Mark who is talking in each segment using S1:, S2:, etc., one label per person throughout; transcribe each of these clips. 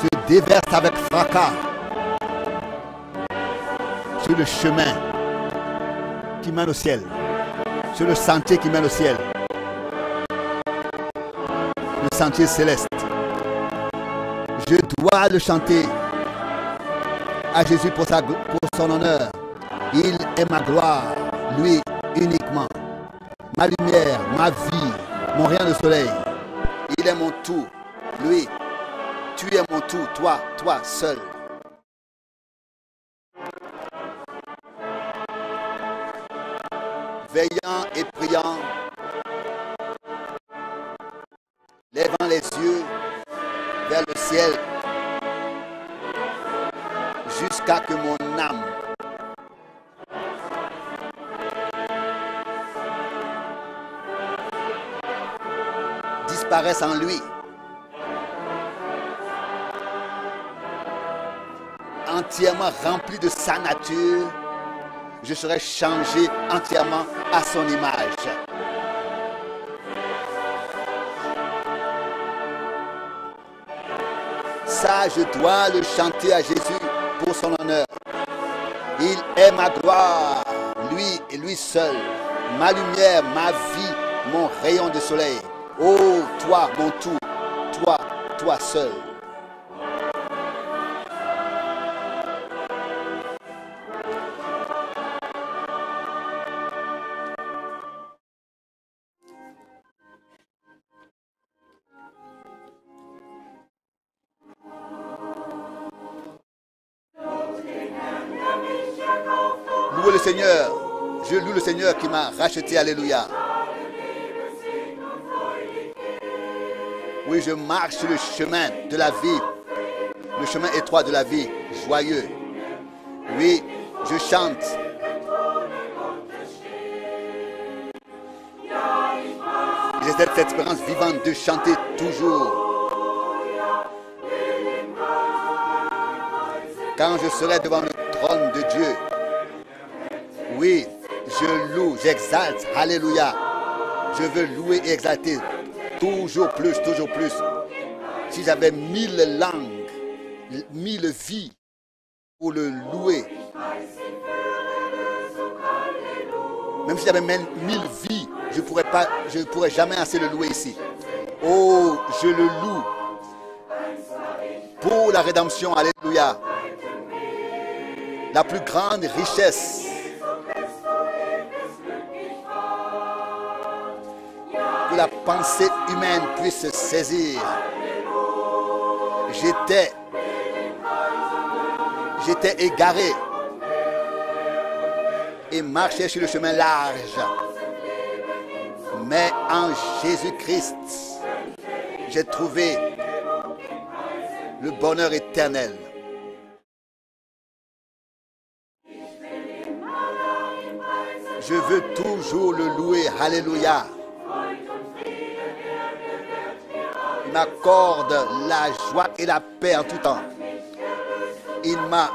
S1: se déverse avec fracas sur le chemin qui mène au ciel, sur le sentier qui mène au ciel, le sentier céleste. Je dois le chanter à Jésus pour son honneur. Il est ma gloire, lui uniquement, ma lumière, ma vie, mon rayon de soleil. Il est mon tout, lui. Tu es mon tout, toi seul. Veillant et priant, levant les yeux vers le ciel, jusqu'à que mon âme disparaisse en lui. Entièrement rempli de sa nature, je serai changé entièrement à son image. Ça, je dois le chanter à Jésus pour son honneur. Il est ma gloire, lui et lui seul, ma lumière, ma vie, mon rayon de soleil. Oh, toi, mon tout, toi seul. Louez le Seigneur. Je loue le Seigneur qui m'a racheté. Alléluia. Oui, je marche sur le chemin de la vie. Le chemin étroit de la vie. Joyeux. Oui, je chante. J'ai cette expérience vivante de chanter toujours. Quand je serai devant le trône de Dieu, oui, je loue, j'exalte, alléluia. Je veux louer et exalter toujours plus, toujours plus. Si j'avais 1000 langues, 1000 vies pour le louer, même si j'avais même 1000 vies, je ne pourrais jamais assez le louer ici. Oh, je le loue pour la rédemption, alléluia. La plus grande richesse que la pensée humaine puisse saisir. J'étais égaré et marchais sur le chemin large. Mais en Jésus-Christ, j'ai trouvé le bonheur éternel. Je veux toujours le louer. Alléluia. Il m'accorde la joie et la paix en tout temps. Il m'a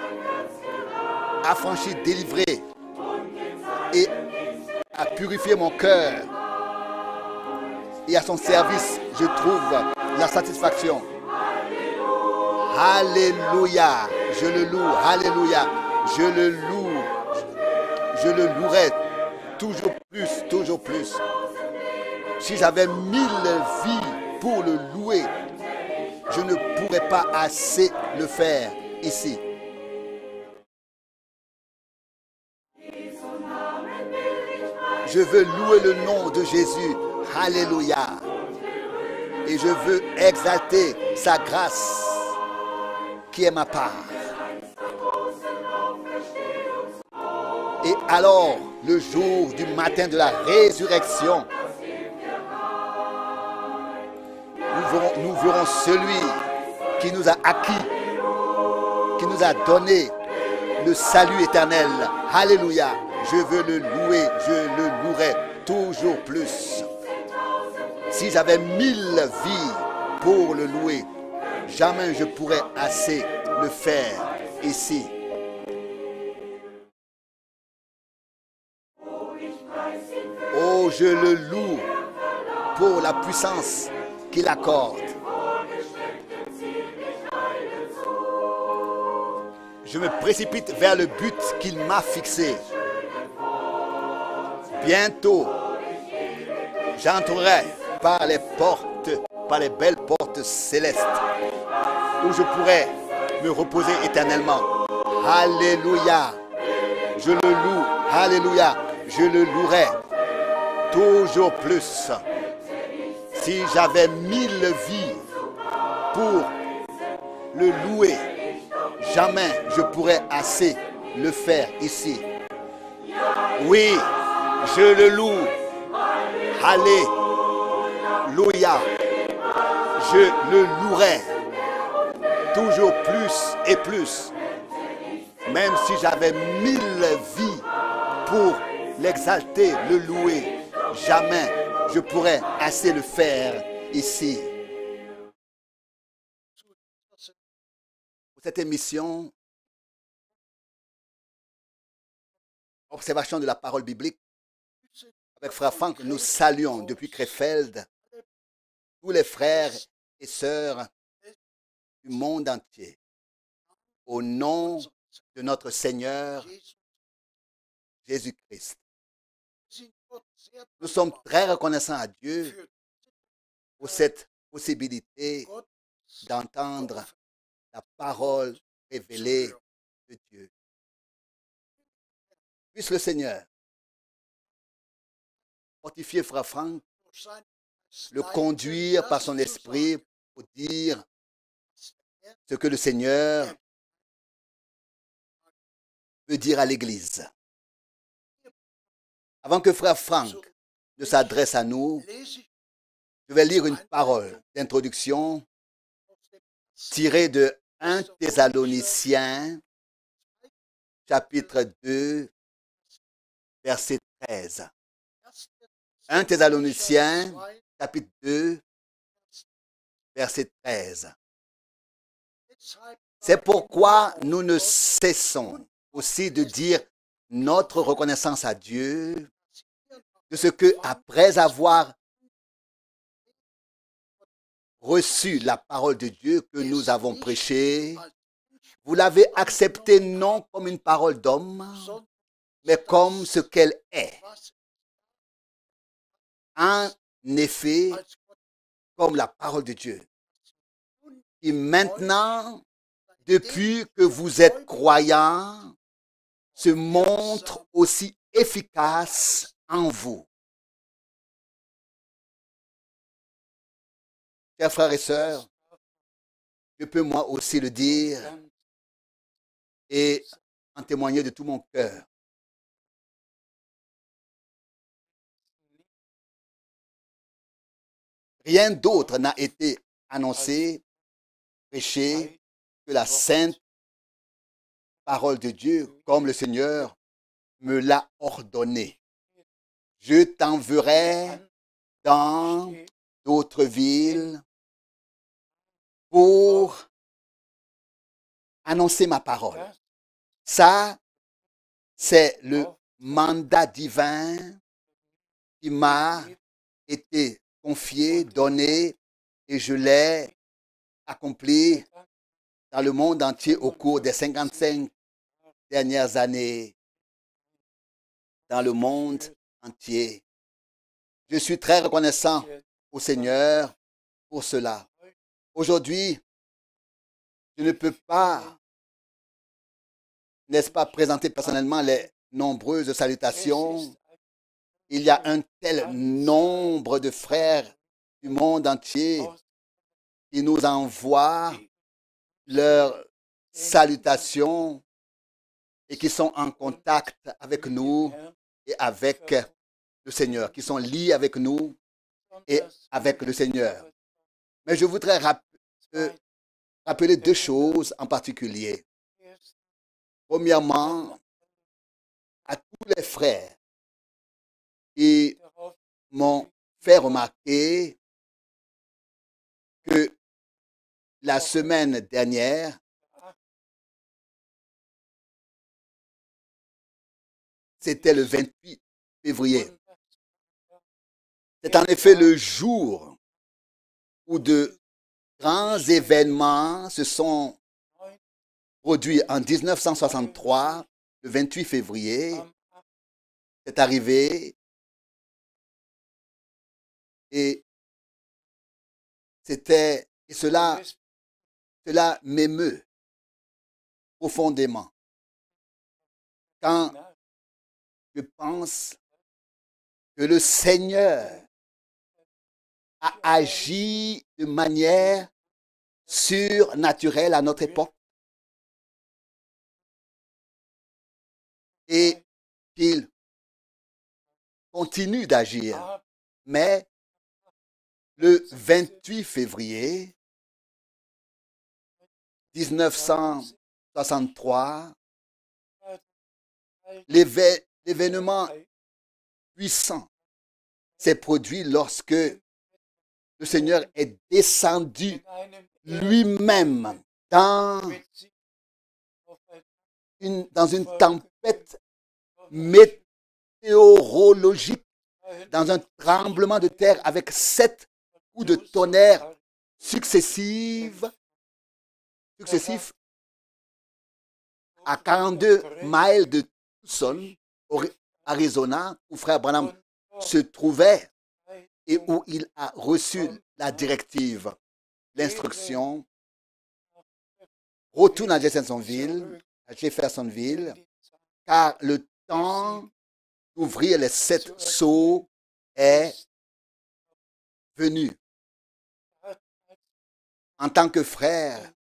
S1: affranchi, délivré et a purifié mon cœur. Et à son service, je trouve la satisfaction. Alléluia. Je le loue. Alléluia. Je le loue. Je le louerai toujours plus, toujours plus. Si j'avais 1000 vies pour le louer, je ne pourrais pas assez le faire ici. Je veux louer le nom de Jésus. Alléluia. Et je veux exalter sa grâce qui est ma part. Et alors, le jour du matin de la résurrection, nous verrons celui qui nous a acquis, qui nous a donné le salut éternel. Alléluia. Je veux le louer, je le louerai toujours plus. Si j'avais 1000 vies pour le louer, jamais je pourrais assez le faire ici. Oh, je le loue pour la puissance qu'il accorde. je me précipite vers le but qu'il m'a fixé. Bientôt, j'entrerai par les portes, par les belles portes célestes, où je pourrai me reposer éternellement. Alléluia. Je le loue. Alléluia. Je le louerai toujours plus. Si j'avais 1000 vies pour le louer, jamais je pourrais assez le faire ici. Oui, je le loue. Alléluia. Je le louerai toujours plus et plus. Même si j'avais 1000 vies pour l'exalter, le louer, jamais je pourrais assez le faire ici. Pour cette émission, observation de la parole biblique, avec Frère Franck, nous saluons depuis Krefeld tous les frères et sœurs du monde entier. Au nom de notre Seigneur Jésus-Christ. Nous sommes très reconnaissants à Dieu pour cette possibilité d'entendre la parole révélée de Dieu. Puisse le Seigneur fortifier Frère Franck, le conduire par son esprit pour dire ce que le Seigneur veut dire à l'Église. Avant que Frère Franck ne s'adresse à nous, je vais lire une parole d'introduction tirée de 1 Thessaloniciens, chapitre 2, verset 13. 1 Thessaloniciens, chapitre 2, verset 13. C'est pourquoi nous ne cessons aussi de dire notre reconnaissance à Dieu de ce que, après avoir reçu la parole de Dieu que nous avons prêchée, vous l'avez acceptée non comme une parole d'homme, mais comme ce qu'elle est. En effet, comme la parole de Dieu, qui maintenant, depuis que vous êtes croyants, se montre aussi efficace en vous. Chers frères et sœurs, je peux moi aussi le dire et en témoigner de tout mon cœur. Rien d'autre n'a été annoncé, prêché que la sainte parole de Dieu, comme le Seigneur me l'a ordonné. Je t'enverrai dans d'autres villes pour annoncer ma parole. Ça, c'est le mandat divin qui m'a été confié, donné, et je l'ai accompli dans le monde entier au cours des 55 dernières années, dans le monde entier. Je suis très reconnaissant au Seigneur pour cela. Aujourd'hui, je ne peux pas, n'est-ce pas, présenter personnellement les nombreuses salutations. Il y a un tel nombre de frères du monde entier qui nous envoient leurs salutations et qui sont en contact avec nous et avec le Seigneur, qui sont liés avec nous et avec le Seigneur. Mais je voudrais rappeler deux choses en particulier. Premièrement, à tous les frères qui m'ont fait remarquer que la semaine dernière, c'était le 28 février. C'est en effet le jour où de grands événements se sont produit en 1963, le 28 février. C'est arrivé et cela m'émeut profondément quand je pense que le Seigneur a agi de manière surnaturelle à notre époque et qu'il continue d'agir. Mais le 28 février 1963, l'événement puissant s'est produit lorsque le Seigneur est descendu lui-même dans une tempête météorologique, dans un tremblement de terre avec 7 coups de tonnerre successifs à 42 miles de Tucson, au Arizona, où Frère Branham se trouvait et où il a reçu la directive, l'instruction, retourne à Jeffersonville, car le temps d'ouvrir les 7 sceaux est venu. En tant que frère,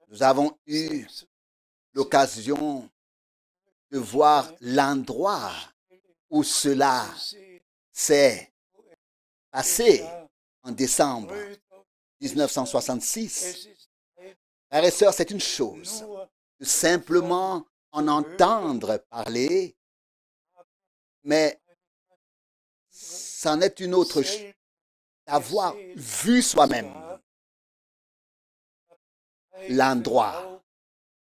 S1: nous avons eu l'occasion de voir l'endroit où cela s'est passé en décembre 1966. Frères et sœurs, c'est une chose de simplement en entendre parler, mais c'en est une autre d'avoir vu soi-même l'endroit.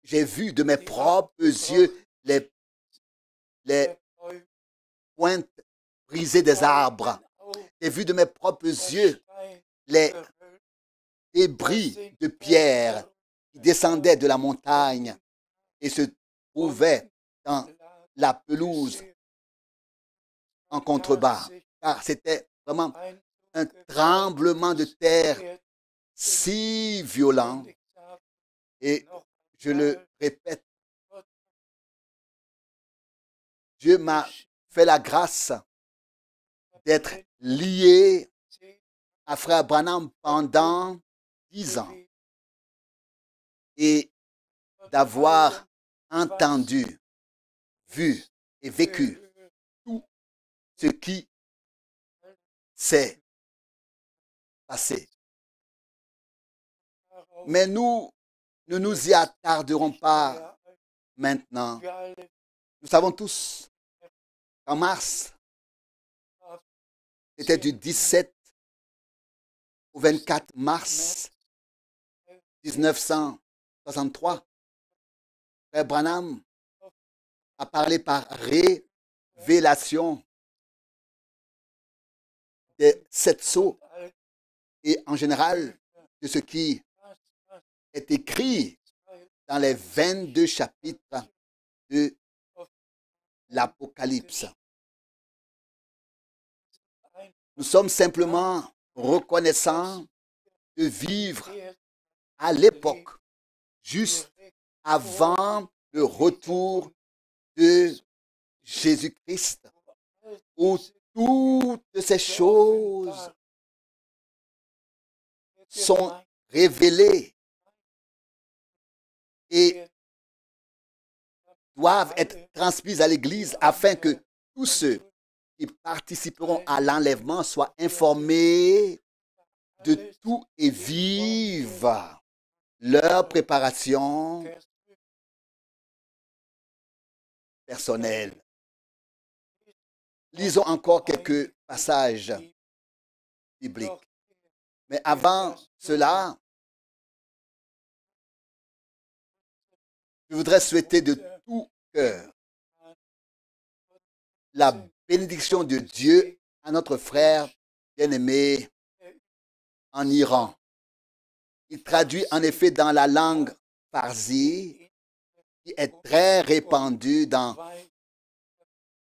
S1: J'ai vu de mes propres yeux les pointes brisées des arbres. J'ai vu de mes propres yeux les débris de pierre qui descendaient de la montagne et se trouvaient dans la pelouse en contrebas. Car c'était vraiment un tremblement de terre si violent. Et je le répète, Dieu m'a fait la grâce d'être lié à Frère Branham pendant 10 ans et d'avoir entendu, vu et vécu tout ce qui s'est passé. Mais nous ne nous y attarderons pas maintenant. Nous savons tous qu'en mars, c'était du 17 au 24 mars 1963, Frère Branham a parlé par révélation des 7 sceaux et en général de ce qui est écrit dans les 22 chapitres de l'Apocalypse. Nous sommes simplement reconnaissants de vivre à l'époque, juste avant le retour de Jésus-Christ, où toutes ces choses sont révélées et doivent être transmises à l'Église afin que tous ceux qui participeront à l'enlèvement soient informés de tout et vivent leur préparation personnelle. Lisons encore quelques passages bibliques. Mais avant cela, je voudrais souhaiter de tout cœur la bénédiction de Dieu à notre frère bien-aimé en Iran. Il traduit en effet dans la langue farsi qui est très répandu dans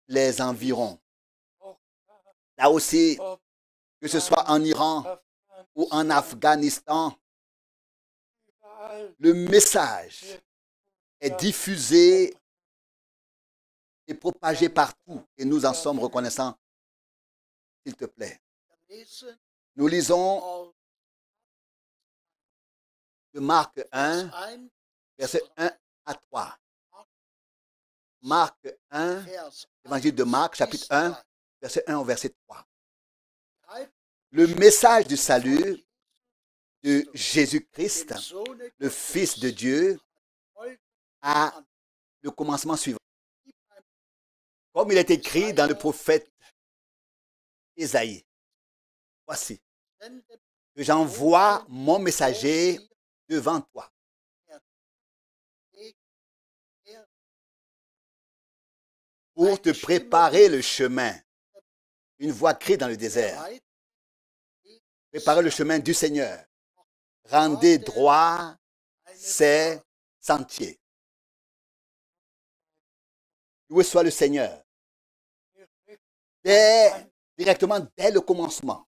S1: les environs. Là aussi, que ce soit en Iran ou en Afghanistan, le message est diffusé et propagé partout. Et nous en sommes reconnaissants. S'il te plaît. Nous lisons de Marc 1, verset 1 à 3. Marc 1, évangile de Marc, chapitre 1, verset 1 au verset 3. Le message du salut de Jésus-Christ, le Fils de Dieu, a le commencement suivant. Comme il est écrit dans le prophète Ésaïe. Voici, que j'envoie mon messager devant toi. Pour te préparer le chemin. Une voix crie dans le désert. Préparez le chemin du Seigneur. Rendez droit ses sentiers. Loué soit le Seigneur. Directement dès le commencement,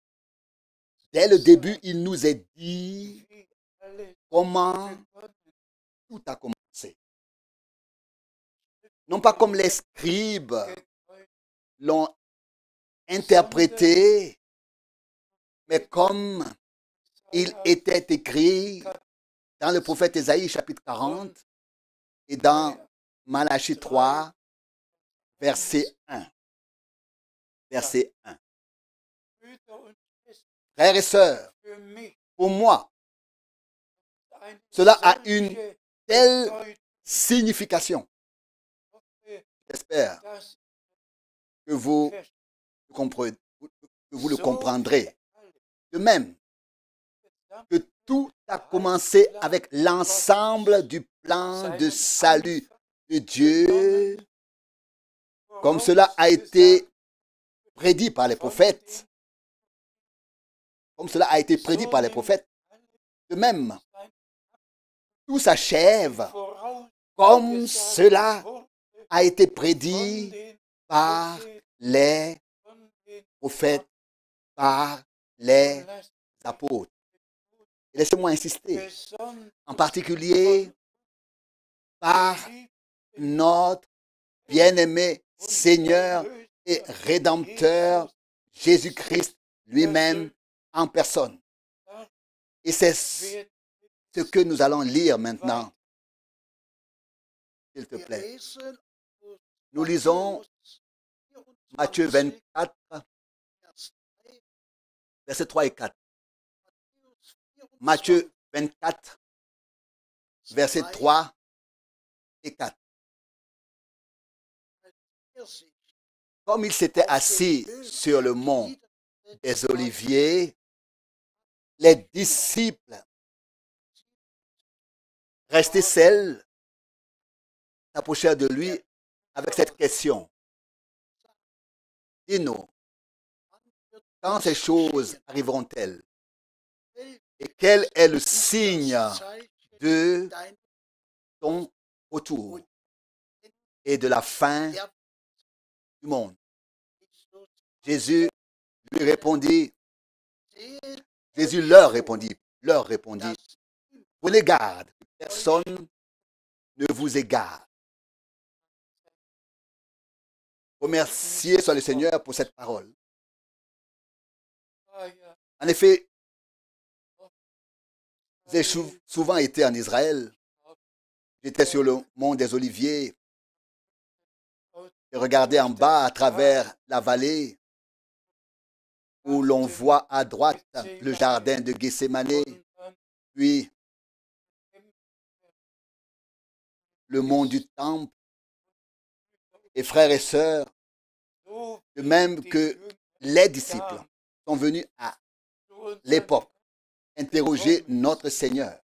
S1: dès le début, il nous est dit comment tout a commencé. Non pas comme les scribes l'ont interprété, mais comme il était écrit dans le prophète Ésaïe, chapitre 40, et dans Malachie 3, verset 1. Verset 1. Frères et sœurs, pour moi, cela a une telle signification. J'espère que vous le comprendrez. De même que tout a commencé avec l'ensemble du plan de salut de Dieu, comme cela a été prédit par les prophètes. Comme cela a été prédit par les prophètes. De même, tout s'achève comme cela a été prédit par les prophètes, par les apôtres. Laissez-moi insister, en particulier par notre bien-aimé Seigneur et Rédempteur Jésus-Christ lui-même en personne. Et c'est ce que nous allons lire maintenant. S'il te plaît. Nous lisons Matthieu 24, versets 3 et 4. Matthieu 24, versets 3 et 4. Comme il s'était assis sur le mont des Oliviers, les disciples restés seuls s'approchèrent de lui avec cette question. Dis-nous, quand ces choses arriveront-elles? Et quel est le signe de ton retour et de la fin du monde? Jésus lui répondit, Jésus leur répondit, prenez garde, que personne ne vous égare. Remerciez soit le Seigneur pour cette parole. En effet, j'ai souvent été en Israël. J'étais sur le mont des Oliviers. J'ai regardé en bas à travers la vallée où l'on voit à droite le jardin de Gethsémane, puis le mont du Temple. Et frères et sœurs, de même que les disciples sont venus à l'époque interroger notre Seigneur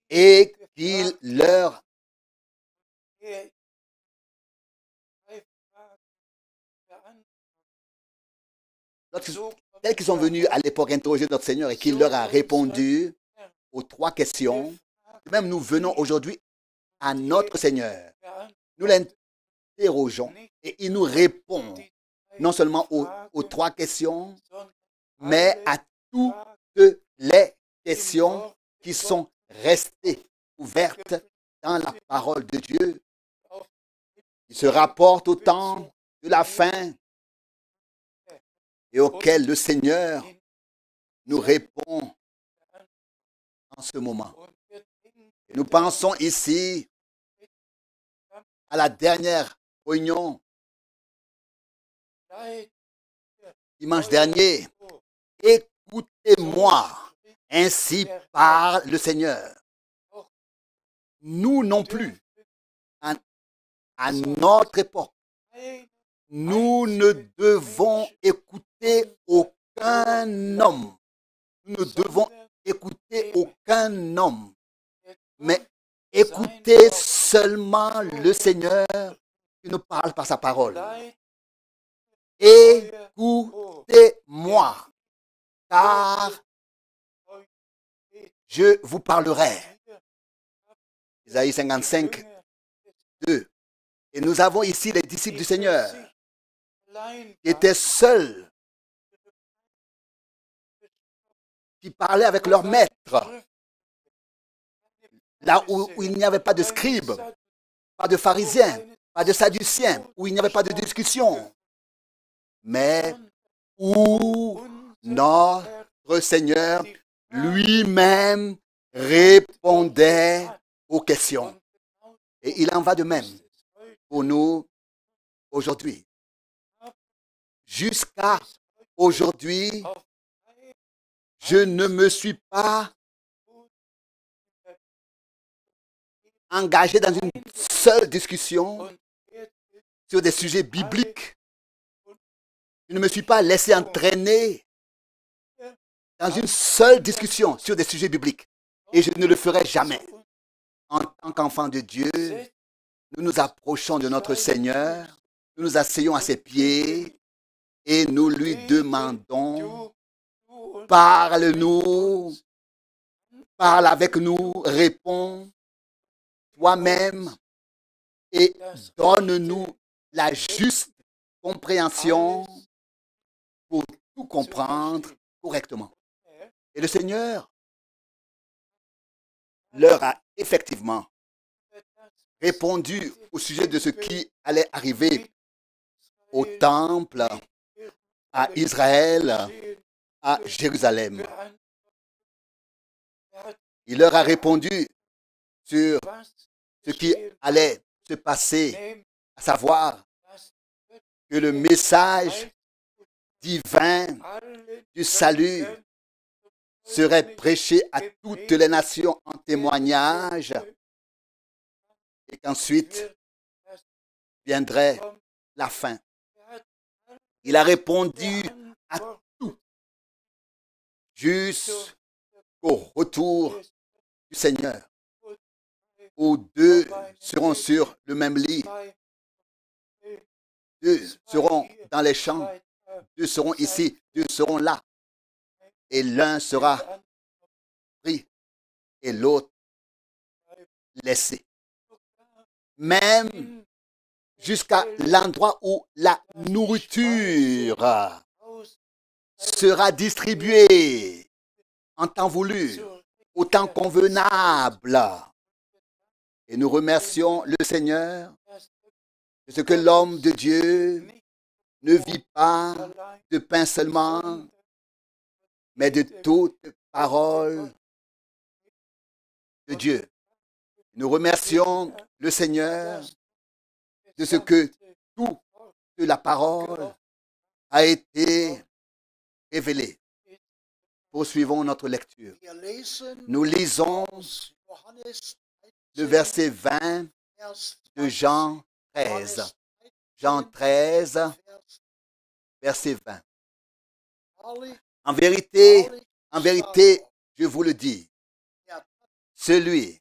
S1: et qu'il leur tels qu'ils sont venus à l'époque interroger notre Seigneur et qu'il leur a répondu aux trois questions, même nous venons aujourd'hui à notre Seigneur. Nous l'interrogeons et il nous répond non seulement aux 3 questions, mais à toutes les questions qui sont restées ouvertes dans la parole de Dieu. Il se rapporte au temps de la fin et auquel le Seigneur nous répond en ce moment. Et nous pensons ici à la dernière réunion, dimanche dernier. Écoutez-moi, ainsi parle le Seigneur. Nous non plus, à notre époque, nous ne devons écouter aucun homme. Nous ne devons écouter aucun homme, mais écoutez seulement le Seigneur qui nous parle par sa parole. Écoutez-moi, car je vous parlerai. Isaïe 55, 2. Et nous avons ici les disciples du Seigneur qui étaient seuls, qui parlaient avec leur maître, là où il n'y avait pas de scribes, pas de pharisiens, pas de sadduciens, où il n'y avait pas de discussion, mais où notre Seigneur lui-même répondait aux questions. Et il en va de même pour nous aujourd'hui. Jusqu'à aujourd'hui, je ne me suis pas engagé dans une seule discussion sur des sujets bibliques. Je ne me suis pas laissé entraîner dans une seule discussion sur des sujets bibliques. Et je ne le ferai jamais. En tant qu'enfant de Dieu, nous nous approchons de notre Seigneur, nous nous asseyons à ses pieds et nous lui demandons, parle-nous, parle avec nous, réponds toi-même et donne-nous la juste compréhension pour tout comprendre correctement. Et le Seigneur leur a effectivement répondu au sujet de ce qui allait arriver au temple, à Israël, à Jérusalem. Il leur a répondu sur ce qui allait se passer, à savoir que le message divin du salut serait prêché à toutes les nations en témoignage et qu'ensuite viendrait la fin. Il a répondu à tout jusqu'au retour du Seigneur, où 2 seront sur le même lit, 2 seront dans les champs, 2 seront ici, 2 seront là, et l'un sera pris et l'autre laissé. Même jusqu'à l'endroit où la nourriture sera distribuée en temps voulu, au temps convenable. Et nous remercions le Seigneur de ce que l'homme de Dieu ne vit pas de pain seulement, mais de toute parole de Dieu. Nous remercions le Seigneur de ce que toute la parole a été révélée. Poursuivons notre lecture. Nous lisons le verset 20 de Jean 13. Jean 13, verset 20. En vérité, je vous le dis, celui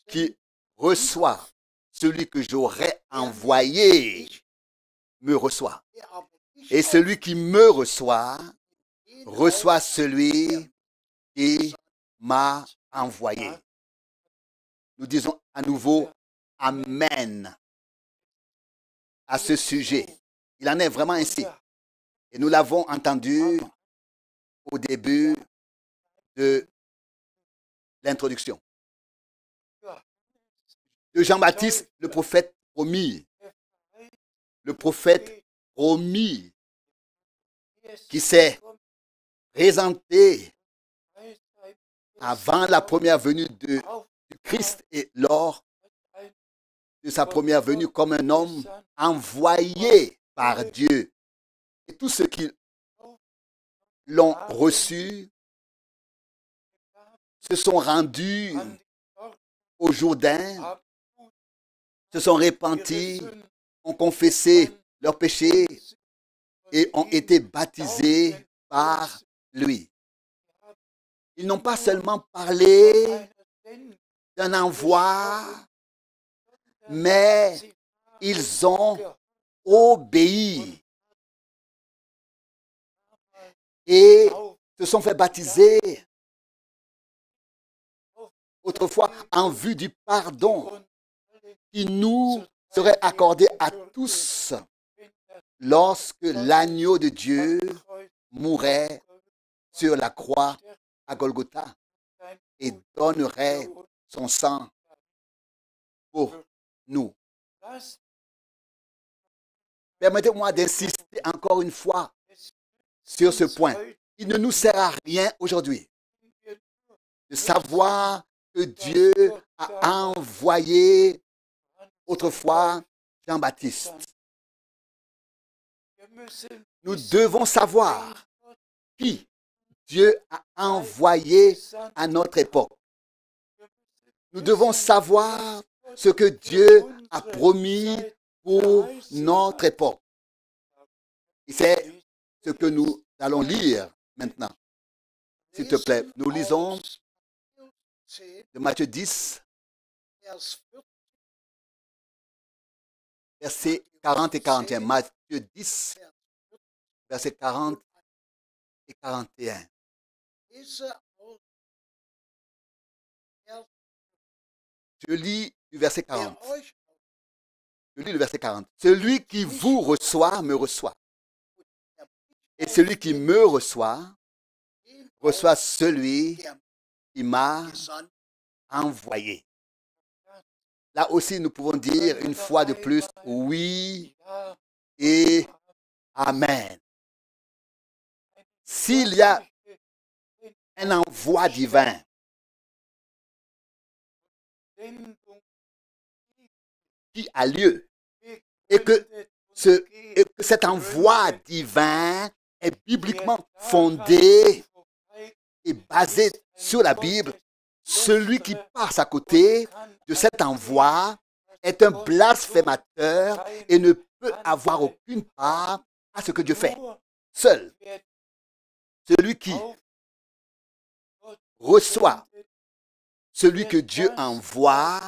S1: qui reçoit celui que j'aurais envoyé me reçoit. Et celui qui me reçoit, reçoit celui qui m'a envoyé. nous disons à nouveau Amen à ce sujet. Il en est vraiment ainsi. Et nous l'avons entendu au début de l'introduction. De Jean-Baptiste, le prophète promis. Le prophète promis qui s'est présenté avant la première venue du Christ et lors de sa première venue comme un homme envoyé par Dieu. Et tous ceux qui l'ont reçu se sont rendus au Jourdain, se sont repentis, ont confessé leurs péchés et ont été baptisés par lui. Ils n'ont pas seulement parlé d'un envoi, mais ils ont obéi et se sont fait baptiser autrefois en vue du pardon qui nous serait accordé à tous lorsque l'agneau de Dieu mourrait sur la croix à Golgotha et donnerait son sang pour nous. Permettez-moi d'insister encore une fois sur ce point. Il ne nous sert à rien aujourd'hui de savoir que Dieu a envoyé autrefois Jean-Baptiste. Nous devons savoir qui Dieu a envoyé à notre époque. Nous devons savoir ce que Dieu a promis pour notre époque. Et c'est ce que nous allons lire maintenant. S'il te plaît, nous lisons de Matthieu 10, versets 40 et 41. Matthieu 10, versets 40 et 41. Je lis du verset 40. Je lis le verset 40. Celui qui vous reçoit, me reçoit. Et celui qui me reçoit, reçoit celui qui m'a envoyé. Là aussi, nous pouvons dire une fois de plus, oui et amen. S'il y a un envoi divin, qui a lieu et que cet envoi divin est bibliquement fondé et basé sur la Bible, celui qui passe à côté de cet envoi est un blasphémateur et ne peut avoir aucune part à ce que Dieu fait. Seul celui qui reçoit celui que Dieu envoie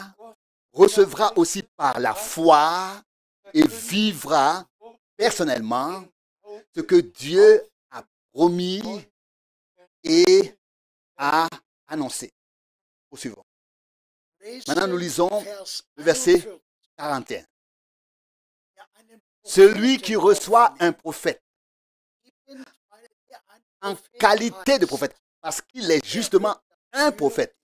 S1: recevra aussi par la foi et vivra personnellement ce que Dieu a promis et a annoncé. Au suivant. Maintenant, nous lisons le verset 41. Celui qui reçoit un prophète en qualité de prophète, parce qu'il est justement un prophète,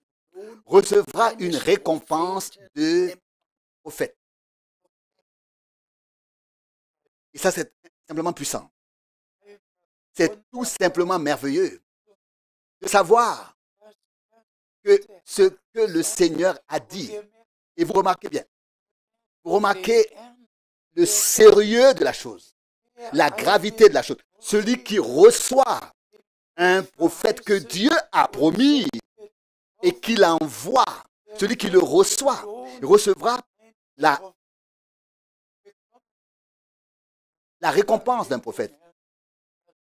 S1: recevra une récompense de prophète. Et ça, c'est simplement puissant. C'est tout simplement merveilleux de savoir que ce que le Seigneur a dit, et vous remarquez bien, vous remarquez le sérieux de la chose, la gravité de la chose. Celui qui reçoit un prophète que Dieu a promis et qu'il envoie, celui qui le reçoit, il recevra la récompense d'un prophète.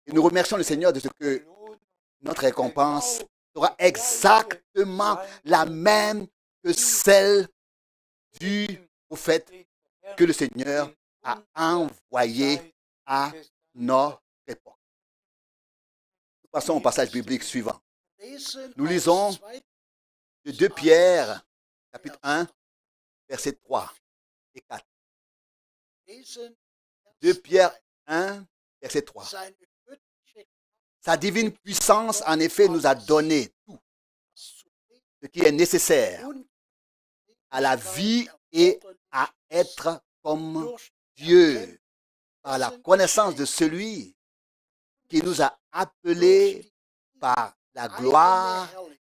S1: Et nous remercions le Seigneur de ce que notre récompense sera exactement la même que celle du prophète que le Seigneur a envoyé à notre époque. Nous passons au passage biblique suivant. Nous lisons de 2 Pierre, chapitre 1, versets 3 et 4. 2 Pierre 1, verset 3. Sa divine puissance, en effet, nous a donné tout ce qui est nécessaire à la vie et à être comme Dieu par la connaissance de celui qui nous a appelés par la gloire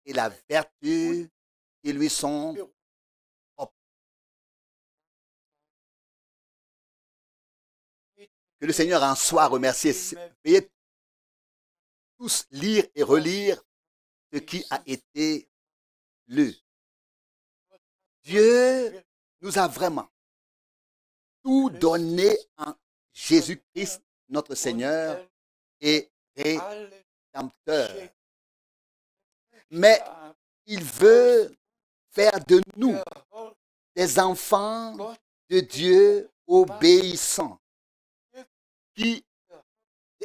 S1: et la vertu qui lui sont propres. Que le Seigneur en soit remercié. Veuillez tous lire et relire ce qui a été lu. Dieu nous a vraiment tout donné en Jésus-Christ, notre Seigneur et Rédempteur. Mais il veut faire de nous des enfants de Dieu obéissants.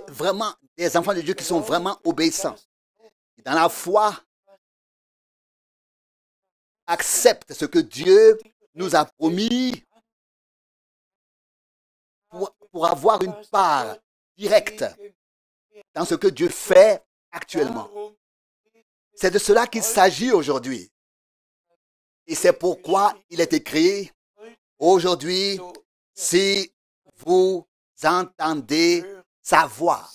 S1: Vraiment, des enfants de Dieu qui sont vraiment obéissants. Et dans la foi, acceptent ce que Dieu nous a promis pour avoir une part directe dans ce que Dieu fait actuellement. C'est de cela qu'il s'agit aujourd'hui. Et c'est pourquoi il est écrit, aujourd'hui, si vous entendez sa voix,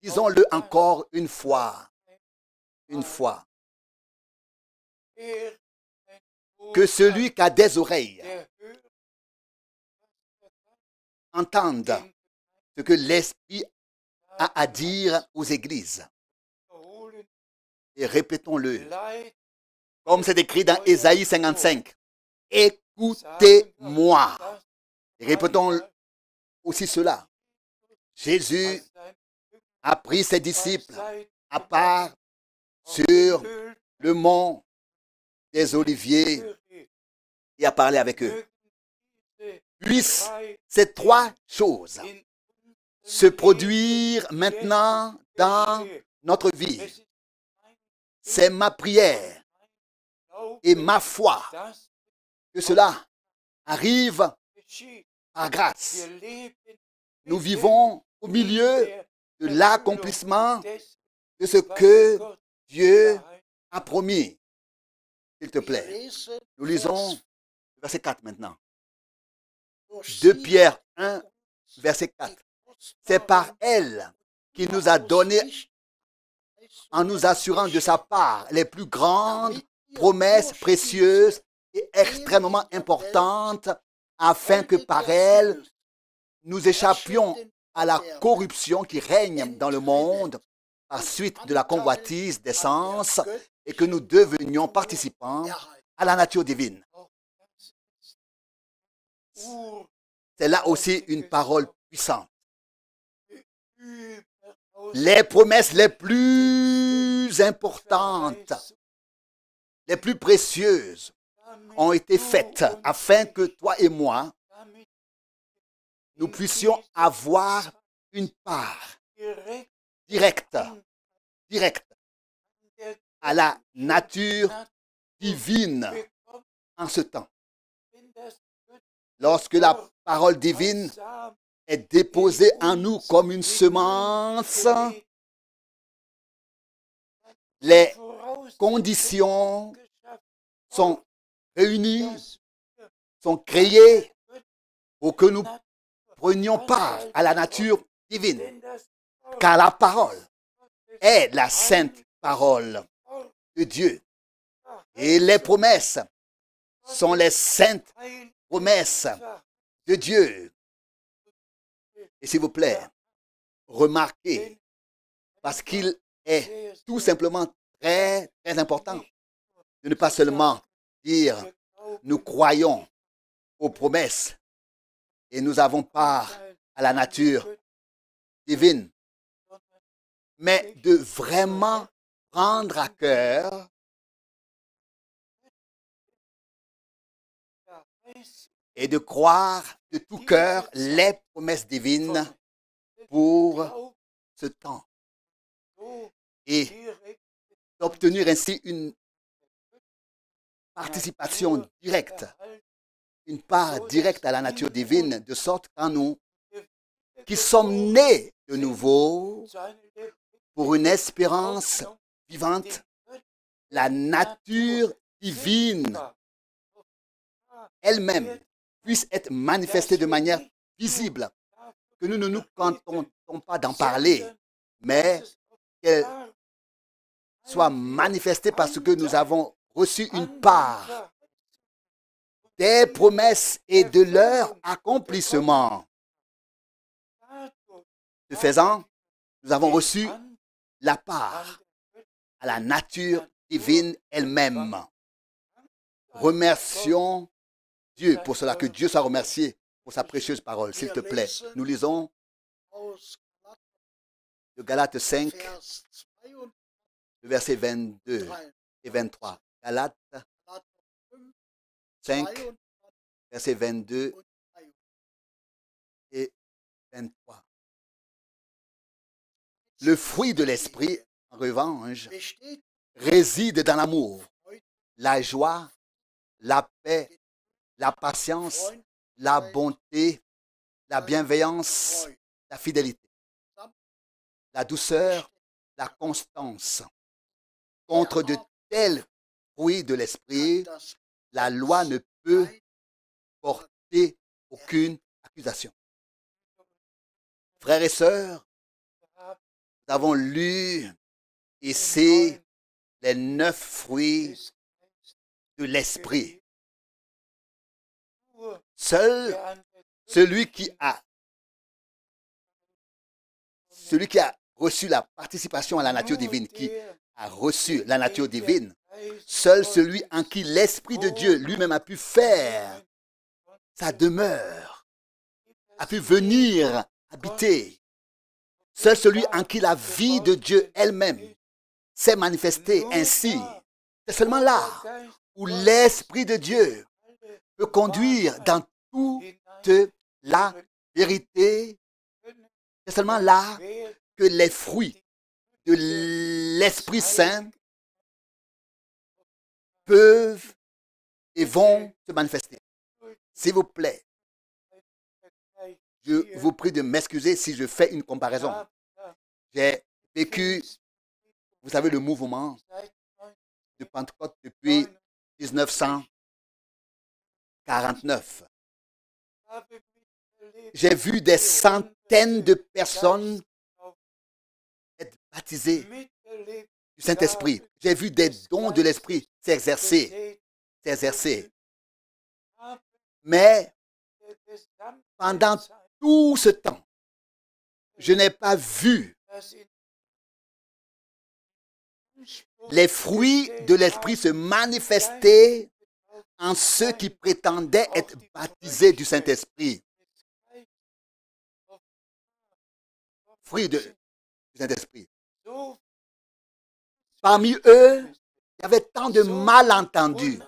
S1: disons-le encore une fois, que celui qui a des oreilles entende ce que l'Esprit a à dire aux églises. Et répétons-le, comme c'est écrit dans Ésaïe 55. Écoutez-moi. Et répétons aussi cela. Jésus a pris ses disciples à part sur le mont des Oliviers et a parlé avec eux. Puissent ces trois choses se produire maintenant dans notre vie. C'est ma prière et ma foi que cela arrive par grâce. Nous vivons au milieu de l'accomplissement de ce que Dieu a promis. S'il te plaît, nous lisons verset 4 maintenant. 2 Pierre 1, verset 4. C'est par elle qu'il nous a donné, en nous assurant de sa part, les plus grandes promesses précieuses et extrêmement importantes, afin que par elle, nous échappions à la corruption qui règne dans le monde par suite de la convoitise des sens et que nous devenions participants à la nature divine. C'est là aussi une parole puissante. Les promesses les plus importantes, les plus précieuses ont été faites afin que toi et moi, nous puissions avoir une part directe à la nature divine en ce temps. Lorsque la parole divine est déposée en nous comme une semence, les conditions sont réunies, sont créées pour que nous prenions part à la nature divine. Car la parole est la sainte parole de Dieu. Et les promesses sont les saintes promesses de Dieu. Et s'il vous plaît, remarquez, parce qu'il est tout simplement très, très important de ne pas seulement dire nous croyons aux promesses et nous avons part à la nature divine, mais de vraiment prendre à cœur et de croire de tout cœur les promesses divines pour ce temps et d'obtenir ainsi une participation directe, une part directe à la nature divine, de sorte qu'en nous, qui sommes nés de nouveau pour une espérance vivante, la nature divine elle-même puisse être manifestée de manière visible, que nous ne nous contentons pas d'en parler, mais qu'elle soit manifestée parce que nous avons reçu une part des promesses et de leur accomplissement. Ce faisant, nous avons reçu la part à la nature divine elle-même. Remercions Dieu pour cela, que Dieu soit remercié pour sa précieuse parole. S'il te plaît, nous lisons de Galates 5, le verset 22 et 23. Galates 5, verset 22 et 23. Le fruit de l'esprit, en revanche, réside dans l'amour, la joie, la paix, la patience, la bonté, la bienveillance, la fidélité, la douceur, la constance. Contre de tels fruits de l'esprit, la loi ne peut porter aucune accusation. Frères et sœurs, nous avons lu ici les 9 fruits de l'esprit. Seul celui qui a reçu la participation à la nature divine, qui a reçu la nature divine, seul celui en qui l'Esprit de Dieu lui-même a pu faire sa demeure, a pu venir habiter. Seul celui en qui la vie de Dieu elle-même s'est manifestée ainsi. C'est seulement là où l'Esprit de Dieu peut conduire dans toute la vérité. C'est seulement là que les fruits de l'Esprit Saint peuvent et vont se manifester. S'il vous plaît, je vous prie de m'excuser si je fais une comparaison. J'ai vécu, vous savez, le mouvement de Pentecôte depuis 1949. J'ai vu des centaines de personnes être baptisées du Saint-Esprit. J'ai vu des dons de l'Esprit s'exercer. Mais pendant tout ce temps, je n'ai pas vu les fruits de l'Esprit se manifester en ceux qui prétendaient être baptisés du Saint-Esprit. Fruits du Saint-Esprit. Parmi eux, il y avait tant de malentendus,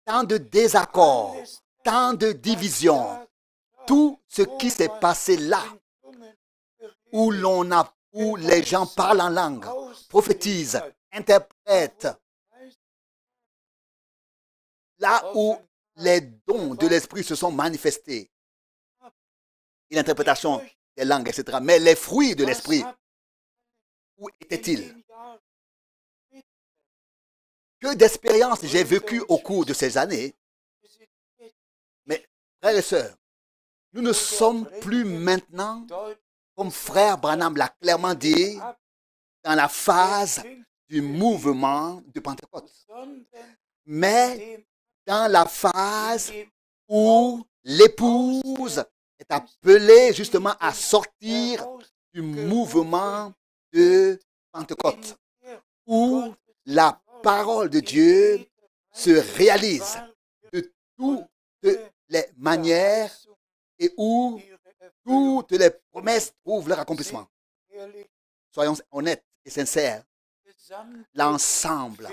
S1: tant de désaccords, tant de divisions. Tout ce qui s'est passé là, où les gens parlent en langue, prophétisent, interprètent, là où les dons de l'Esprit se sont manifestés, l'interprétation des langues, etc. Mais les fruits de l'Esprit, où étaient-ils? Que d'expériences j'ai vécues au cours de ces années. Mais, frères et sœurs, nous ne sommes plus maintenant, comme frère Branham l'a clairement dit, dans la phase du mouvement de Pentecôte, mais dans la phase où l'épouse est appelée justement à sortir du mouvement de Pentecôte, où la parole de Dieu se réalise de toutes les manières et où toutes les promesses trouvent leur accomplissement. Soyons honnêtes et sincères, l'ensemble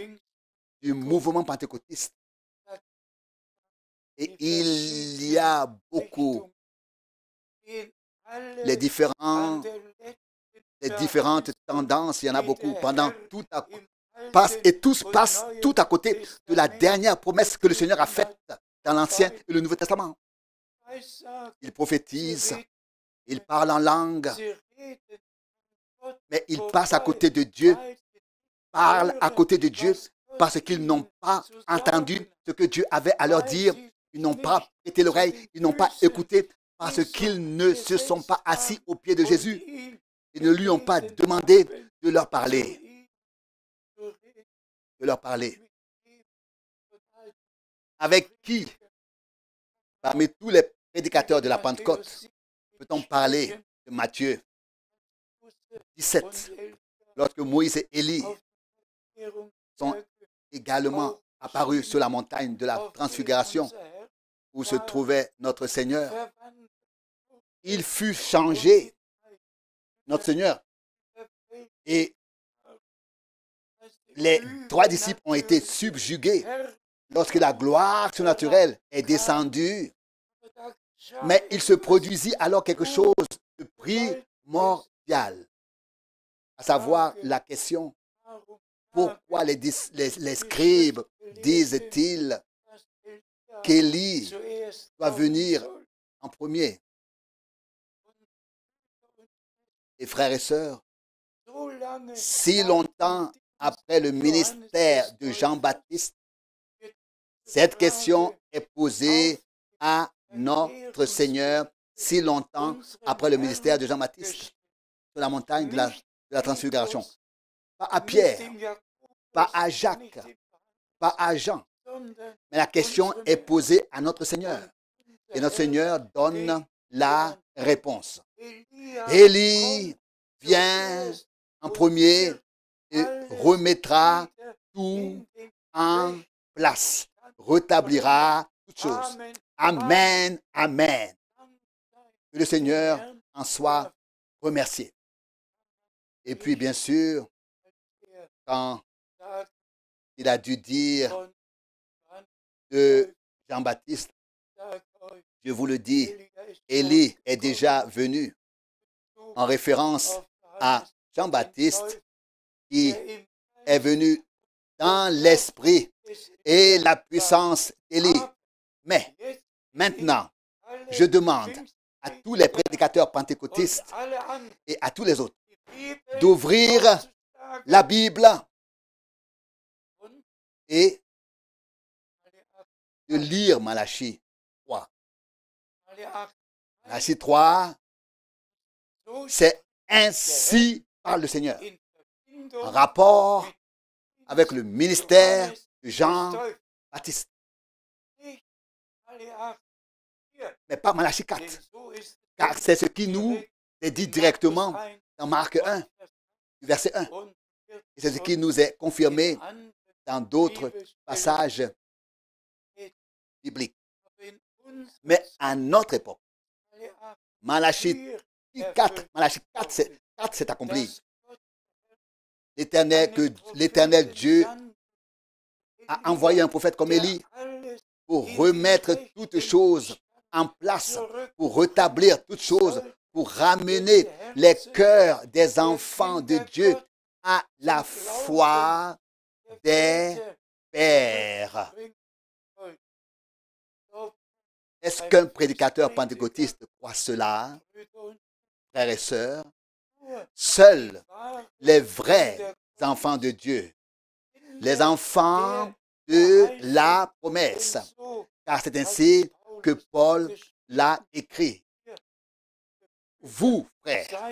S1: du mouvement pentecôtiste, et il y a beaucoup, les différentes tendances, il y en a beaucoup pendant passent et tous passent tout à côté de la dernière promesse que le Seigneur a faite dans l'Ancien et le Nouveau Testament. Ils prophétisent, ils parlent en langue, mais ils passent à côté de Dieu, parlent à côté de Dieu parce qu'ils n'ont pas entendu ce que Dieu avait à leur dire. Ils n'ont pas prêté l'oreille, ils n'ont pas écouté parce qu'ils ne se sont pas assis aux pieds de Jésus. Ils ne lui ont pas demandé de leur parler. De leur parler. Avec qui, parmi tous les prédicateurs de la Pentecôte, peut-on parler de Matthieu 17, lorsque Moïse et Élie sont également apparus sur la montagne de la transfiguration où se trouvait notre Seigneur. Il fut changé, notre Seigneur, et les 3 disciples ont été subjugués lorsque la gloire surnaturelle est descendue. Mais il se produisit alors quelque chose de primordial, à savoir la question: pourquoi les scribes disent-ils qu'Élie doit venir en premier? Et frères et sœurs, si longtemps après le ministère de Jean-Baptiste, cette question est posée à notre Seigneur, si longtemps après le ministère de Jean-Baptiste, sur la montagne de la transfiguration. Pas à Pierre, pas à Jacques, pas à Jean, mais la question est posée à notre Seigneur. Et notre Seigneur donne la réponse. Élie vient en premier et remettra tout en place, rétablira toutes choses. Amen, amen. Que le Seigneur en soit remercié. Et puis, bien sûr, quand il a dû dire de Jean-Baptiste, je vous le dis, Élie est déjà venu, en référence à Jean-Baptiste qui est venu dans l'esprit et la puissance d'Élie. Mais maintenant, je demande à tous les prédicateurs pentecôtistes et à tous les autres d'ouvrir la Bible et de lire Malachie 3. Malachie 3, c'est ainsi par le Seigneur, en rapport avec le ministère de Jean-Baptiste. Mais pas Malachie 4, car c'est ce qui nous est dit directement dans Marc 1, verset 1. Et c'est ce qui nous est confirmé dans d'autres passages bibliques. Mais à notre époque, Malachie 4, c'est accompli. L'Éternel Dieu a envoyé un prophète comme Élie pour remettre toutes choses en place, pour rétablir toutes choses, pour ramener les cœurs des enfants de Dieu à la foi des pères. Est-ce qu'un prédicateur pentecôtiste croit cela, frères et sœurs? Seuls les vrais enfants de Dieu, les enfants de la promesse, car c'est ainsi que Paul l'a écrit. Vous, frères,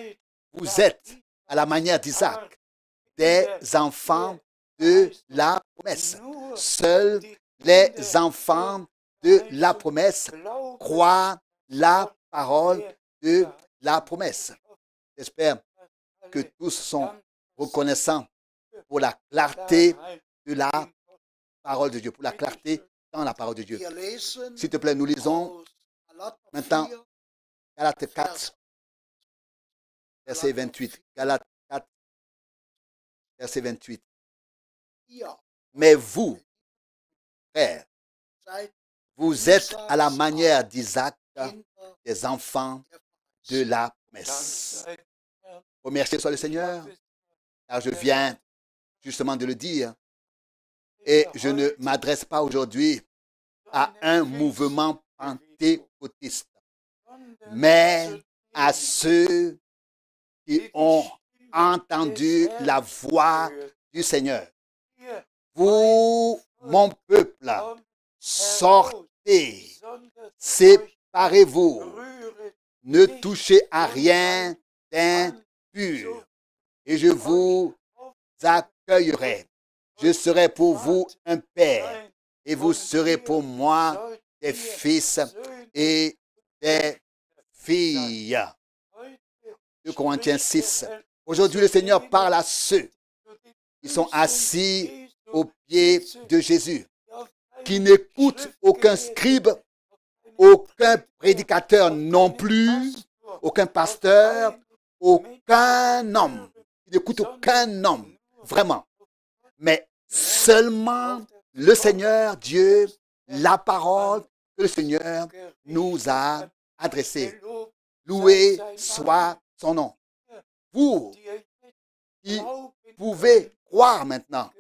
S1: vous êtes, à la manière d'Isaac, des enfants de la promesse. Seuls les enfants de la promesse croient la parole de la promesse. J'espère que tous sont reconnaissants pour la clarté de la parole de Dieu, pour la clarté dans la parole de Dieu. S'il te plaît, nous lisons maintenant Galates 4, verset 28. Galates 4, verset 28. Mais vous, frères, vous êtes à la manière d'Isaac, des enfants de la promesse. Remerciez soit le Seigneur, car je viens justement de le dire. Et je ne m'adresse pas aujourd'hui à un mouvement pentecôtiste, mais à ceux qui ont entendu la voix du Seigneur. Vous, mon peuple, sortez, séparez-vous, ne touchez à rien d'impur, et je vous accueillerai. Je serai pour vous un père, et vous serez pour moi des fils et des filles. 2 Corinthiens 6. Aujourd'hui, le Seigneur parle à ceux qui sont assis aux pieds de Jésus, qui n'écoutent aucun scribe, aucun prédicateur non plus, aucun pasteur, aucun homme. Ils n'écoutent aucun homme, vraiment. Mais seulement le Seigneur Dieu, la parole que le Seigneur nous a adressée. Loué soit son nom. Vous qui pouvez croire maintenant,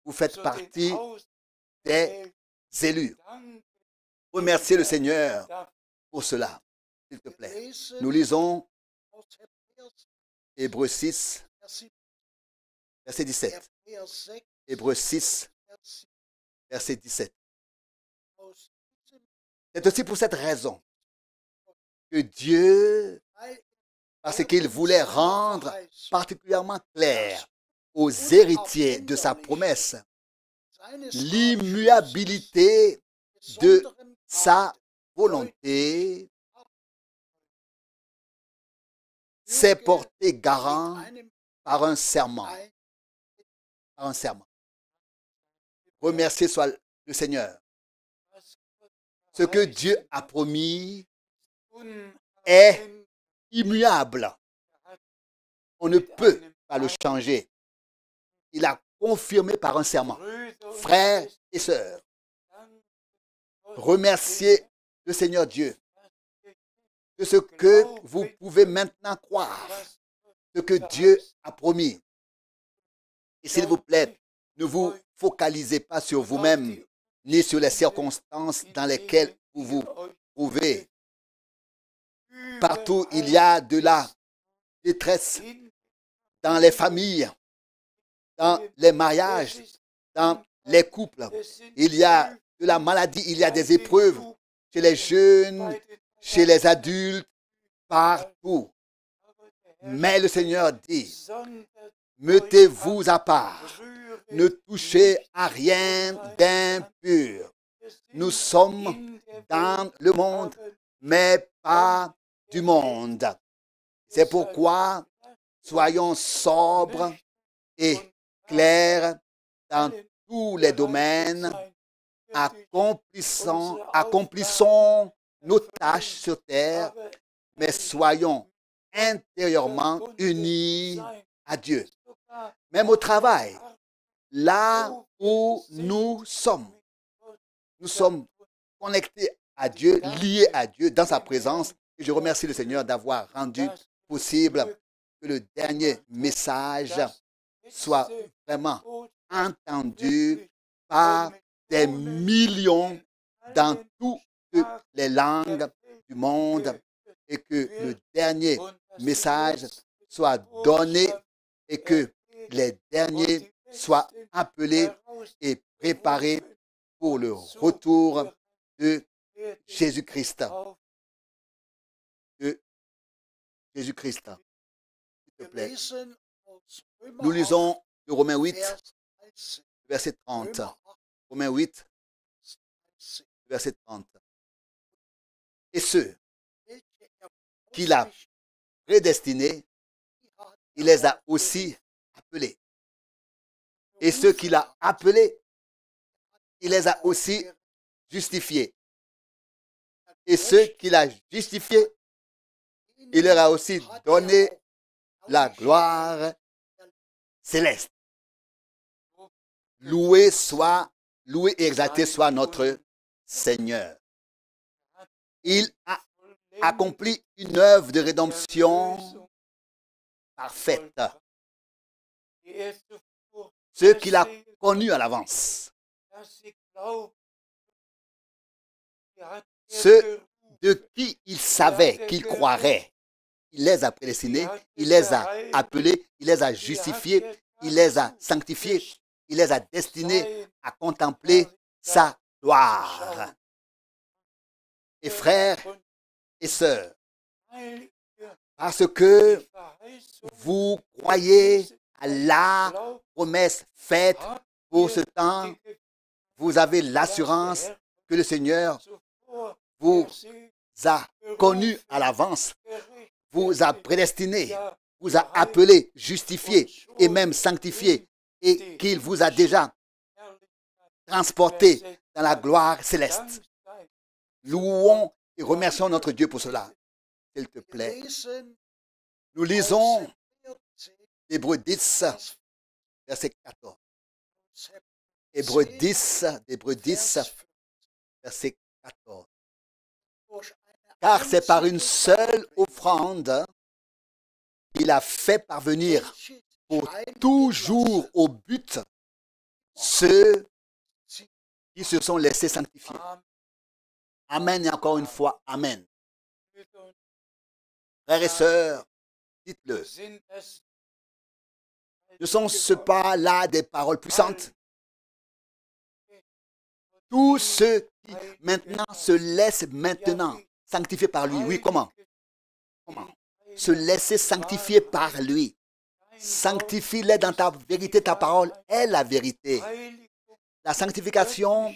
S1: vous faites partie des élus. Remerciez le Seigneur pour cela, s'il te plaît. Nous lisons Hébreux 6, verset 17. Hébreux 6, verset 17. C'est aussi pour cette raison que Dieu, parce qu'il voulait rendre particulièrement clair aux héritiers de sa promesse l'immuabilité de sa volonté, s'est porté garant par un serment. Par un serment. Remercié soit le Seigneur. Ce que Dieu a promis est immuable. On ne peut pas le changer. Il a confirmé par un serment. Frères et sœurs, remerciez le Seigneur Dieu de ce que vous pouvez maintenant croire, ce que Dieu a promis. Et s'il vous plaît, ne vous focalisez pas sur vous-même, ni sur les circonstances dans lesquelles vous vous trouvez. Partout, il y a de la détresse dans les familles, dans les mariages, dans les couples. Il y a de la maladie, il y a des épreuves chez les jeunes, chez les adultes, partout. Mais le Seigneur dit, mettez-vous à part, ne touchez à rien d'impur. Nous sommes dans le monde, mais pas du monde. C'est pourquoi soyons sobres et clairs dans tous les domaines, accomplissons nos tâches sur terre, mais soyons intérieurement unis à Dieu. Même au travail, là où nous sommes connectés à Dieu, liés à Dieu, dans sa présence. Et je remercie le Seigneur d'avoir rendu possible que le dernier message soit vraiment entendu par des millions dans toutes les langues du monde et que le dernier message soit donné et que les derniers soient appelés et préparés pour le retour de Jésus-Christ. De Jésus-Christ. S'il te plaît. Nous lisons de Romains 8, verset 30. Romains 8, verset 30. Et ceux qu'il a prédestinés, il les a aussi appelés. Et ceux qu'il a appelés, il les a aussi justifiés. Et ceux qu'il a justifiés, il leur a aussi donné la gloire céleste. Loué et exalté soit notre Seigneur. Il a accompli une œuvre de rédemption parfaite. ceux qu'il a connus à l'avance, ceux de qui il savait qu'ils croiraient. Il les a prédestinés, il les a appelés, il les a justifiés, il les a sanctifiés, il les a destinés à contempler sa gloire. Et frères et sœurs, parce que vous croyez à la promesse faite pour ce temps, vous avez l'assurance que le Seigneur vous a connu à l'avance, vous a prédestiné, vous a appelé, justifié et même sanctifié, et qu'il vous a déjà transporté dans la gloire céleste. Louons et remercions notre Dieu pour cela. S'il te plaît. Nous lisons Hébreux 10, verset 14. Hébreux 10, verset 14. Car c'est par une seule offrande qu'il a fait parvenir pour toujours au but ceux qui se sont laissés sanctifier. Amen et encore une fois, Amen. Frères et sœurs, dites-le. Ne sont-ce pas là des paroles puissantes? Tous ceux qui maintenant se laissent maintenant sanctifier par lui. Oui, comment? Comment? Se laisser sanctifier par lui. Sanctifie-les dans ta vérité, ta parole est la vérité. La sanctification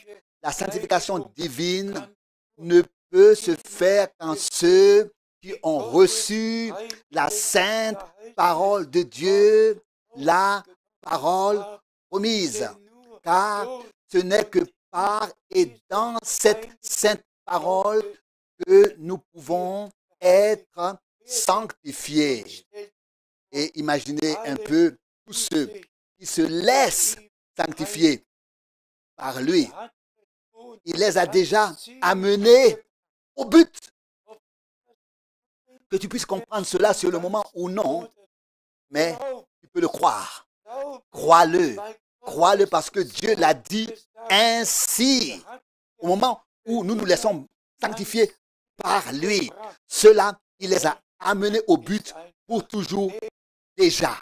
S1: divine ne peut se faire qu'en ceux qui ont reçu la sainte parole de Dieu, la parole promise. Car ce n'est que par et dans cette sainte parole que nous pouvons être sanctifiés. Et imaginez un peu tous ceux qui se laissent sanctifier par lui. Il les a déjà amenés au but. Que tu puisses comprendre cela sur le moment ou non, mais tu peux le croire. Crois-le. Crois-le parce que Dieu l'a dit ainsi. Au moment où nous nous laissons sanctifier par lui, cela, il les a amenés au but pour toujours déjà.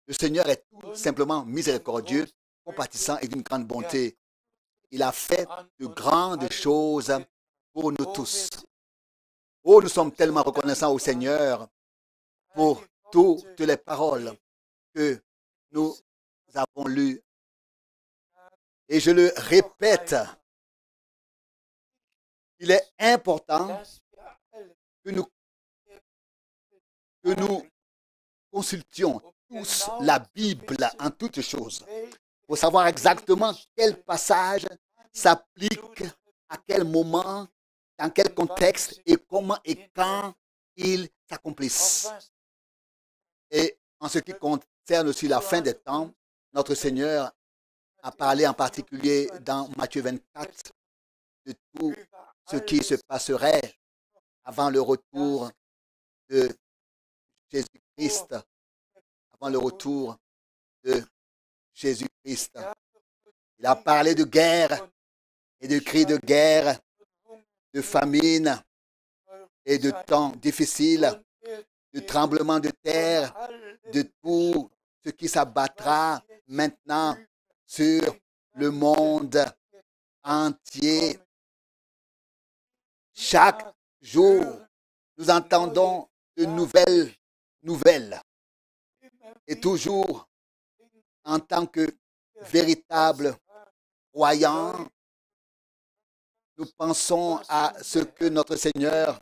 S1: Le Seigneur est tout simplement miséricordieux, compatissant et d'une grande bonté. Il a fait de grandes choses pour nous tous. Oh, nous sommes tellement reconnaissants au Seigneur pour toutes les paroles que nous avons lues. Et je le répète, il est important que nous consultions tous la Bible en toutes choses pour savoir exactement quel passage s'applique à quel moment, dans quel contexte et comment et quand ils s'accomplissent. Et en ce qui concerne aussi la fin des temps, notre Seigneur a parlé en particulier dans Matthieu 24 de tout ce qui se passerait avant le retour de Jésus-Christ, avant le retour de Jésus-Christ. Il a parlé de guerre et de cris de guerre, de famine et de temps difficiles, de tremblements de terre, de tout ce qui s'abattra maintenant sur le monde entier. Chaque jour, nous entendons de nouvelles nouvelles. Et toujours, en tant que véritables croyants, nous pensons à ce que notre Seigneur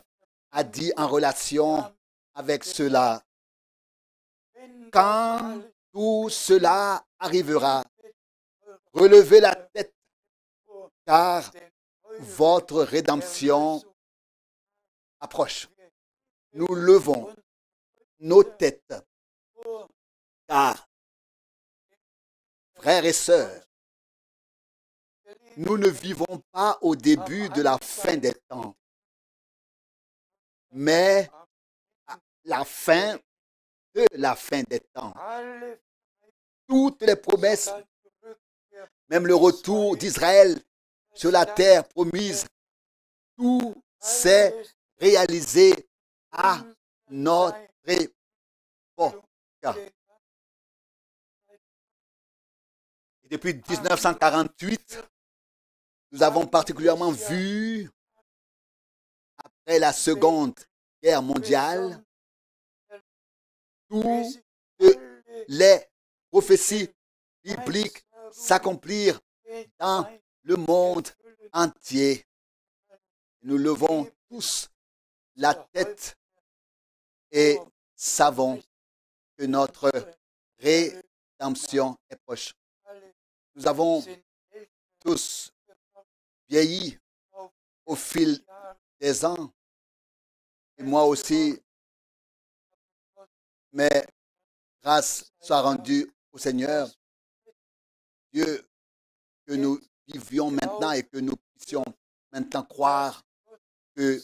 S1: a dit en relation avec cela. Quand tout cela arrivera, relevez la tête, car votre rédemption approche. Nous levons nos têtes, car, frères et sœurs, nous ne vivons pas au début de la fin des temps, mais à la fin de la fin des temps. toutes les promesses, même le retour d'Israël sur la terre promise, tout s'est réalisé à notre époque. Et depuis 1948, nous avons particulièrement vu, après la Seconde Guerre mondiale, toutes les prophéties bibliques s'accomplir dans le monde entier. Nous levons tous la tête et savons que notre rédemption est proche. Nous avons tous vieilli au fil des ans, et moi aussi, mais grâce soit rendue au Seigneur, Dieu, que nous vivions maintenant et que nous puissions maintenant croire que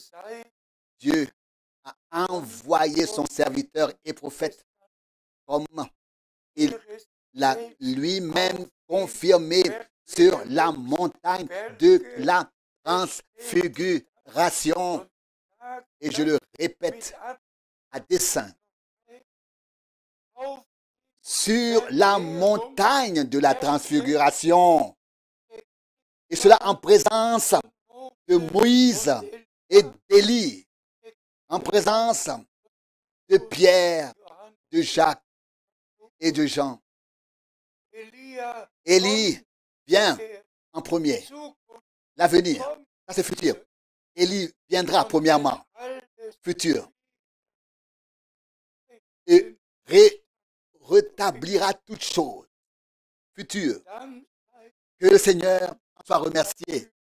S1: Dieu a envoyé son serviteur et prophète comme il l'a lui-même confirmé sur la montagne de la transfiguration. Et je le répète à dessein. Sur la montagne de la transfiguration. Et cela en présence de Moïse et d'Élie. En présence de Pierre, de Jacques et de Jean. Élie vient en premier. L'avenir, ça c'est futur. Élie viendra premièrement, futur. Et rétablira toutes choses, futur. Que le Seigneur soit remercié,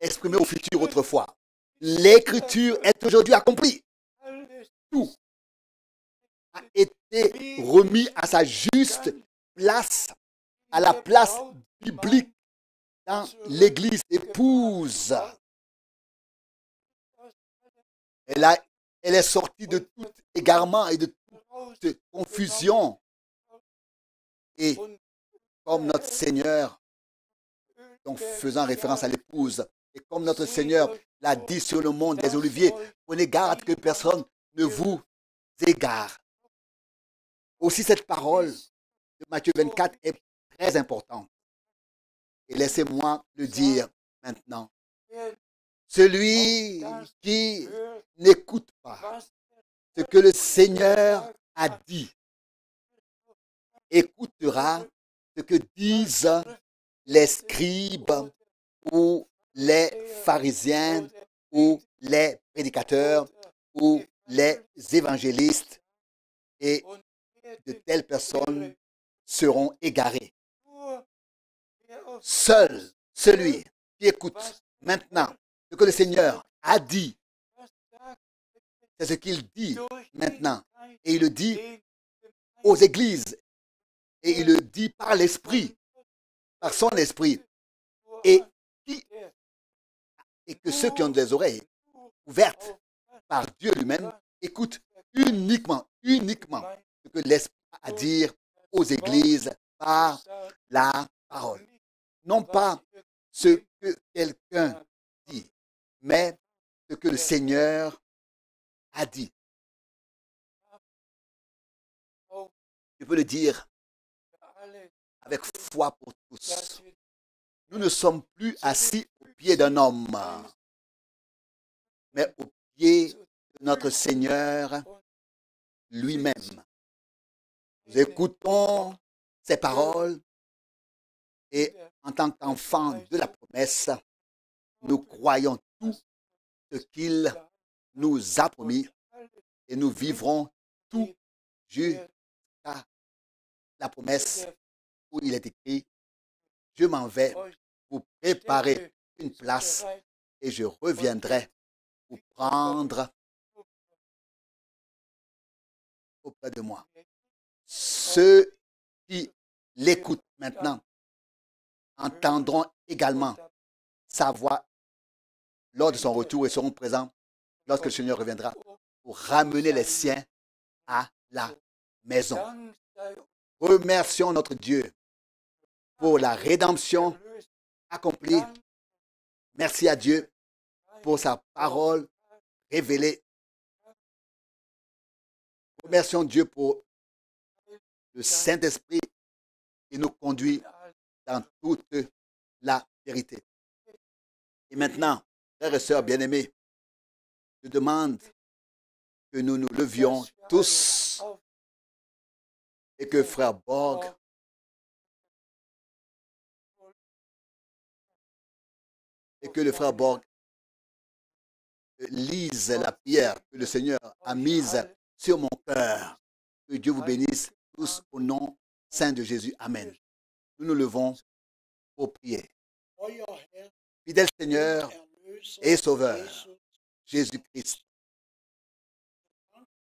S1: exprimé au futur autrefois. L'écriture est aujourd'hui accomplie. Tout a été remis à sa juste place, à la place biblique dans l'Église épouse. Elle est sortie de tout égarement et de toute confusion. Et comme notre Seigneur, donc faisant référence à l'épouse, et comme notre Seigneur l'a dit sur le mont des Oliviers, prenez garde que personne ne vous égare. Aussi cette parole de Matthieu 24 est très importante. Et laissez-moi le dire maintenant. Celui qui n'écoute pas ce que le Seigneur a dit, écoutera ce que disent les scribes ou les pharisiens ou les prédicateurs ou les évangélistes, et de telles personnes seront égarées. Seul celui qui écoute maintenant ce que le Seigneur a dit, c'est ce qu'il dit maintenant. Et il le dit aux églises. Et il le dit par l'Esprit, par son Esprit. Et que ceux qui ont des oreilles ouvertes par Dieu lui-même écoutent uniquement ce que l'Esprit a à dire aux églises par la parole. Non pas ce que quelqu'un dit, mais ce que le Seigneur a dit. Je peux le dire avec foi pour tous. Nous ne sommes plus assis au pied d'un homme, mais au pied de notre Seigneur lui-même. Nous écoutons ses paroles et en tant qu'enfants de la promesse, nous croyons tout ce qu'il nous a promis et nous vivrons tout jusqu'à la promesse où il est écrit: je m'en vais vous préparer une place et je reviendrai vous prendre auprès de moi. Ceux qui l'écoutent maintenant entendront également sa voix lors de son retour et seront présents lorsque le Seigneur reviendra pour ramener les siens à la maison. Remercions notre Dieu pour la rédemption accomplie. Merci à Dieu pour sa parole révélée. Remercions Dieu pour le Saint-Esprit qui nous conduit dans toute la vérité. Et maintenant, frères et sœurs bien-aimés, je demande que nous nous levions tous et que frère Borg le frère Borg lise la prière que le Seigneur a mise sur mon cœur. Que Dieu vous bénisse tous au nom saint de Jésus. Amen. Nous nous levons pour prier. Fidèle Seigneur et Sauveur, Jésus-Christ,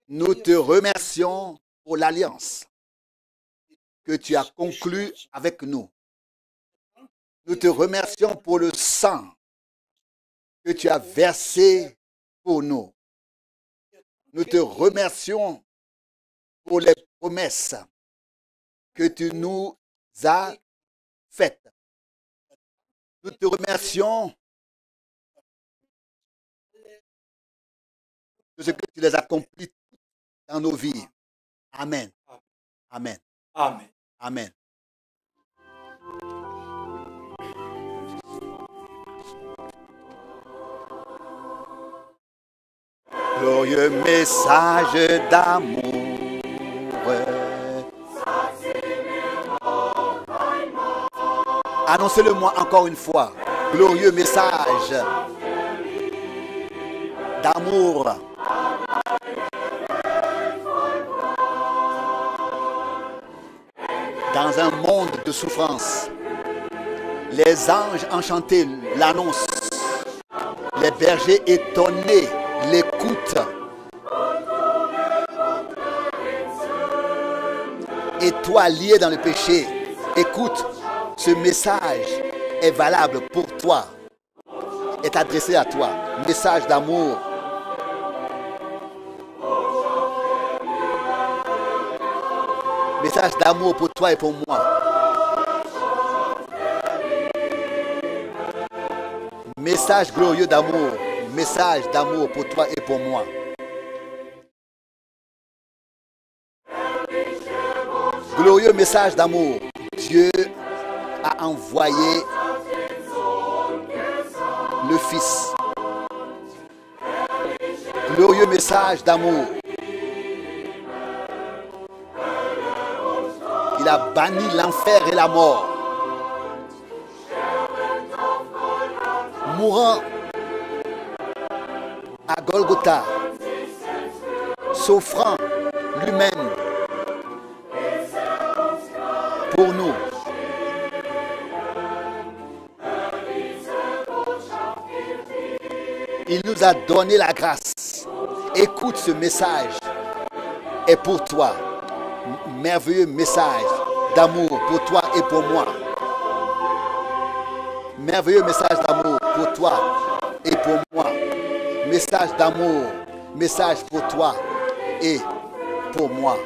S1: nous te remercions pour l'alliance que tu as conclue avec nous. Nous te remercions pour le sang que tu as versé pour nous. Nous te remercions pour les promesses que tu nous as faites. Nous te remercions de ce que tu les accomplis dans nos vies. Amen. Amen.
S2: Amen.
S1: Amen. Glorieux message d'amour. Annoncez-le-moi encore une fois. Glorieux message d'amour. Dans un monde de souffrance, les anges enchantés l'annoncent. Les bergers étonnés l'écoutent. Et toi, lié dans le péché, écoute, ce message est valable pour toi, est adressé à toi. Message d'amour. Message d'amour pour toi et pour moi. Message glorieux d'amour. Message d'amour pour toi et pour moi. Glorieux message d'amour. Dieu a envoyé le Fils. Glorieux message d'amour. Il a banni l'enfer et la mort. Mourant à Golgotha, s'offrant lui-même pour nous. Il nous a donné la grâce. Écoute, ce message est pour toi. Merveilleux message d'amour pour toi et pour moi. Merveilleux message d'amour pour toi et pour moi. Message d'amour, message pour toi et pour moi.